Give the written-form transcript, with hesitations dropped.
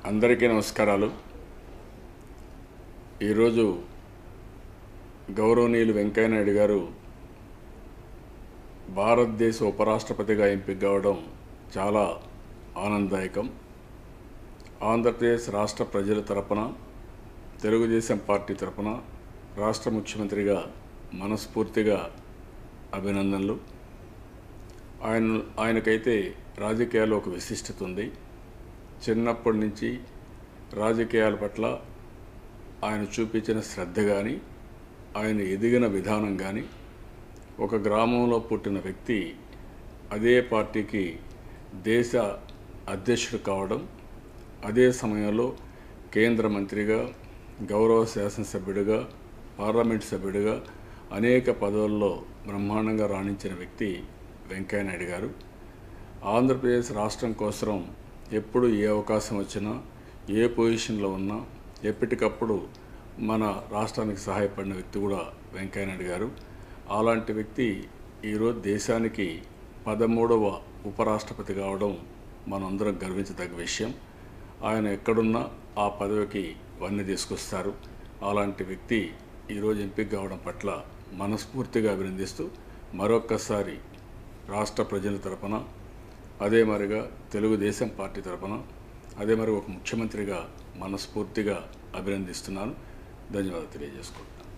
అందరికీ నమస్కారాలు. ఈరోజు గౌరవనీయులు వెంకయ్య నాయుడు గారు భారతదేశ ఉపరాష్ట్రపతిగా ఎంపిక కావడం చాలా ఆనందదాయకం. ఆంధ్రప్రదేశ్ రాష్ట్ర ప్రజల తరపున, తెలుగుదేశం పార్టీ తరపున రాష్ట్ర ముఖ్యమంత్రిగా మనస్ఫూర్తిగా అభినందనలు. ఆయనకైతే రాజకీయాల్లో ఒక విశిష్టత ఉంది. చిన్నప్పటి నుంచి రాజకీయాల పట్ల ఆయన చూపించిన శ్రద్ధ కానీ, ఆయన ఎదిగిన విధానం కానీ, ఒక గ్రామంలో పుట్టిన వ్యక్తి అదే పార్టీకి దేశ అధ్యక్షుడు కావడం, అదే సమయంలో కేంద్ర మంత్రిగా, గౌరవ శాసనసభ్యుడిగా, పార్లమెంట్ సభ్యుడిగా అనేక పదవుల్లో బ్రహ్మాండంగా రాణించిన వ్యక్తి వెంకయ్య నాయుడు గారు. ఆంధ్రప్రదేశ్ రాష్ట్రం కోసం ఎప్పుడు ఏ అవకాశం వచ్చినా, ఏ పొజిషన్లో ఉన్నా ఎప్పటికప్పుడు మన రాష్ట్రానికి సహాయపడిన వ్యక్తి కూడా వెంకయ్య నాయుడు గారు. అలాంటి వ్యక్తి ఈరోజు దేశానికి 13వ ఉపరాష్ట్రపతి కావడం మనందరం గర్వించదగ్గ విషయం. ఆయన ఎక్కడున్నా ఆ పదవికి వన్నె తీసుకొస్తారు. అలాంటి వ్యక్తి ఈరోజు ఎంపిక కావడం పట్ల మనస్ఫూర్తిగా అభినందిస్తూ మరొక్కసారి రాష్ట్ర ప్రజల తరపున, అదే మరిగా తెలుగుదేశం పార్టీ తరపున, అదే మరి ఒక ముఖ్యమంత్రిగా మనస్ఫూర్తిగా అభినందిస్తున్నాను. ధన్యవాదాలు తెలియజేసుకుంటున్నాను.